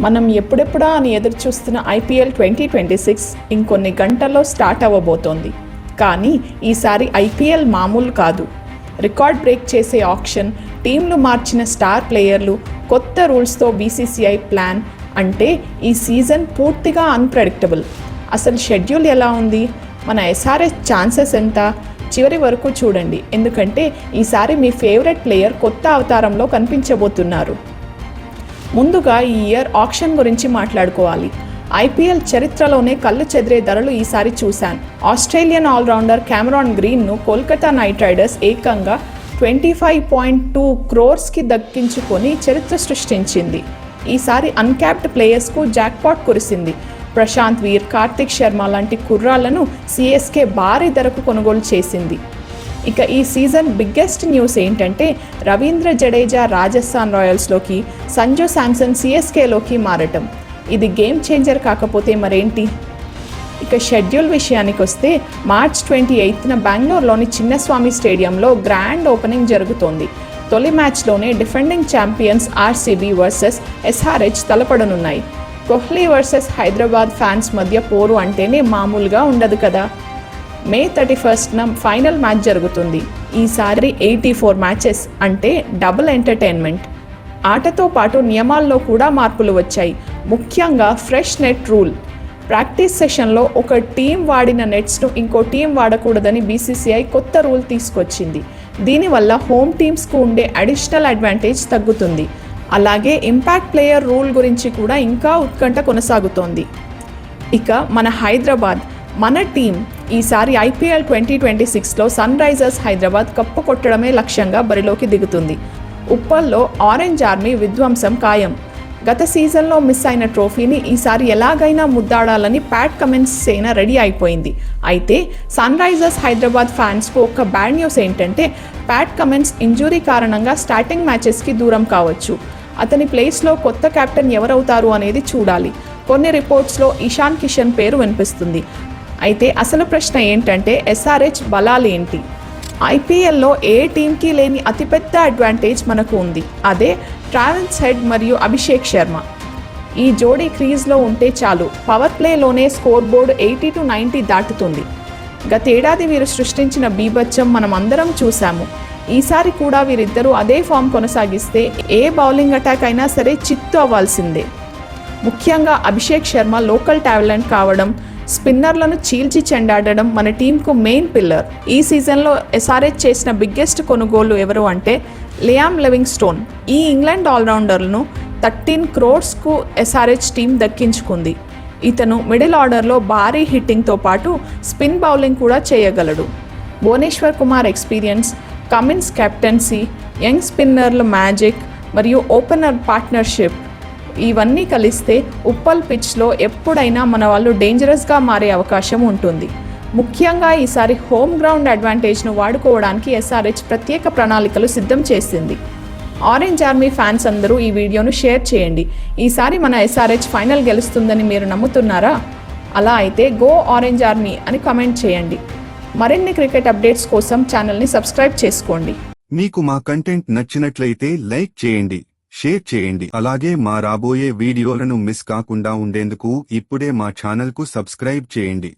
మనం ఎప్పుడెప్పుడా అని ఎదురు చూస్తున్న ఐపీఎల్ 2026 ఇంకొన్ని గంటల్లో స్టార్ట్ అవ్వబోతోంది. కానీ ఈసారి ఐపీఎల్ మామూలు కాదు. రికార్డ్ బ్రేక్ చేసే ఆక్షన్, టీంలు మార్చిన స్టార్ ప్లేయర్లు, కొత్త రూల్స్తో బీసీసీఐ ప్లాన్ అంటే ఈ సీజన్ పూర్తిగా అన్ప్రెడిక్టబుల్. అసలు షెడ్యూల్ ఎలా ఉంది, మన ఎస్ఆర్ఎస్ ఛాన్సెస్ ఎంత, చివరి వరకు చూడండి. ఎందుకంటే ఈసారి మీ ఫేవరెట్ ప్లేయర్ కొత్త అవతారంలో కనిపించబోతున్నారు. ముందుగా ఈ ఇయర్ ఆక్షన్ గురించి మాట్లాడుకోవాలి. ఐపీఎల్ చరిత్రలోనే కళ్ళు చెదిరే ధరలు ఈసారి చూశాను. ఆస్ట్రేలియన్ ఆల్రౌండర్ క్యామరాన్ గ్రీన్ను కోల్కతా నైట్ రైడర్స్ ఏకంగా 25.2 క్రోర్స్కి దక్కించుకొని చరిత్ర సృష్టించింది. ఈసారి అన్క్యాప్డ్ ప్లేయర్స్కు జాక్పాట్ కురిసింది. ప్రశాంత్ వీర్, కార్తిక్ శర్మ లాంటి కుర్రాళ్లను సిఎస్కే భారీ ధరకు కొనుగోలు చేసింది. ఇక ఈ సీజన్ బిగ్గెస్ట్ న్యూస్ ఏంటంటే రవీంద్ర జడేజా రాజస్థాన్ రాయల్స్లోకి, సంజు శాంసన్ సిఎస్కేలోకి మారటం. ఇది గేమ్ చేంజర్ కాకపోతే మరేంటి. ఇక షెడ్యూల్ విషయానికి వస్తే మార్చ్ 28న బెంగళూరులోని చిన్నస్వామి స్టేడియంలో గ్రాండ్ ఓపెనింగ్ జరుగుతోంది. తొలి మ్యాచ్లోనే defending champions RCB versus SRH తలపడనున్నాయి. కోహ్లీ వర్సెస్ హైదరాబాద్ ఫ్యాన్స్ మధ్య పోరు అంటేనే మామూలుగా ఉండదు కదా. మే 31న ఫైనల్ మ్యాచ్ జరుగుతుంది. ఈసారి 84 మ్యాచెస్ అంటే డబుల్ ఎంటర్టైన్మెంట్. ఆటతో పాటు నియమాల్లో కూడా మార్పులు వచ్చాయి. ముఖ్యంగా ఫ్రెష్ నెట్ రూల్. ప్రాక్టీస్ సెషన్లో ఒక టీం వాడిన నెట్స్ను ఇంకో టీం వాడకూడదని బీసీసీఐ కొత్త రూల్ తీసుకొచ్చింది. దీనివల్ల హోమ్ టీమ్స్కు ఉండే అడిషనల్ అడ్వాంటేజ్ తగ్గుతుంది. అలాగే ఇంపాక్ట్ ప్లేయర్ రూల్ గురించి కూడా ఇంకా ఉత్కంఠ కొనసాగుతోంది. ఇక మన హైదరాబాద్, మన టీం ఈసారి ఐపీఎల్ 2026లో సన్ రైజర్స్ హైదరాబాద్ కప్పు కొట్టడమే లక్ష్యంగా బరిలోకి దిగుతుంది. ఉప్పల్లో ఆరెంజ్ ఆర్మీ విధ్వంసం ఖాయం. గత సీజన్లో మిస్ అయిన ట్రోఫీని ఈసారి ఎలాగైనా ముద్దాడాలని ప్యాట్ కమిన్స్ సేన రెడీ అయిపోయింది. అయితే సన్ రైజర్స్ హైదరాబాద్ ఫ్యాన్స్కు ఒక బ్యాడ్ న్యూస్ ఏంటంటే ప్యాట్ కమిన్స్ ఇంజురీ కారణంగా స్టార్టింగ్ మ్యాచెస్కి దూరం కావచ్చు. అతని ప్లేస్లో కొత్త కెప్టెన్ ఎవరవుతారు అనేది చూడాలి. కొన్ని రిపోర్ట్స్లో ఇషాన్ కిషన్ పేరు వినిపిస్తుంది. అయితే అసలు ప్రశ్న ఏంటంటే ఎస్ఆర్హెచ్ బలాలు ఏంటి? ఐపీఎల్లో ఏ టీంకి లేని అతిపెద్ద అడ్వాంటేజ్ మనకు ఉంది. అదే ట్రావెల్స్ హెడ్ మరియు అభిషేక్ శర్మ. ఈ జోడీ క్రీజ్లో ఉంటే చాలు, పవర్ ప్లేలోనే స్కోర్ బోర్డు 80 to 90 దాటుతుంది. గతేడాది వీరు సృష్టించిన బీభత్సం మనం అందరం చూశాము. ఈసారి కూడా వీరిద్దరూ అదే ఫామ్ కొనసాగిస్తే ఏ బౌలింగ్ అటాక్ అయినా సరే చిత్తు అవ్వాల్సిందే. ముఖ్యంగా అభిషేక్ శర్మ లోకల్ టాలెంట్ కావడం, స్పిన్నర్లను చీల్చి చెండాడడం మన టీంకు మెయిన్ పిల్లర్. ఈ సీజన్లో ఎస్ఆర్హెచ్ చేసిన బిగ్గెస్ట్ కొనుగోలు ఎవరు అంటే లియామ్ లివింగ్స్టోన్. ఈ ఇంగ్లాండ్ ఆల్రౌండర్లను 13 క్రోర్స్కు ఎస్ఆర్హెచ్ టీం దక్కించుకుంది. ఇతను మిడిల్ ఆర్డర్లో భారీ హిట్టింగ్తో పాటు స్పిన్ బౌలింగ్ కూడా చేయగలడు. Bhuvneshwar Kumar experience, Cummins captaincy, young స్పిన్నర్ల మ్యాజిక్ మరియు ఓపెనర్ పార్ట్నర్షిప్ ఇవన్నీ కలిస్తే ఉప్పల్ పిచ్లో ఎప్పుడైనా మన వాళ్ళు డేంజరస్గా మారే అవకాశం ఉంటుంది. ముఖ్యంగా ఈసారి హోమ్ గ్రౌండ్ అడ్వాంటేజ్ను వాడుకోవడానికి ఎస్ఆర్హెచ్ ప్రత్యేక ప్రణాళికలు సిద్ధం చేసింది. ఆరెంజ్ ఆర్మీ ఫ్యాన్స్ అందరూ ఈ వీడియోను షేర్ చేయండి. ఈసారి మన ఎస్ఆర్హెచ్ ఫైనల్ గెలుస్తుందని మీరు నమ్ముతున్నారా? అలా అయితే గో ఆరెంజ్ ఆర్మీ అని కామెంట్ చేయండి. మరిన్ని క్రికెట్ అప్డేట్స్ కోసం ఛానల్ని సబ్స్క్రైబ్ చేసుకోండి. మీకు మా కంటెంట్ నచ్చినట్లయితే లైక్ చేయండి, షేర్ చేయండి. అలాగే మా రాబోయే వీడియోలను మిస్ కాకుండా ఉండేందుకు ఇప్పుడే మా ఛానల్కు సబ్స్క్రైబ్ చేయండి.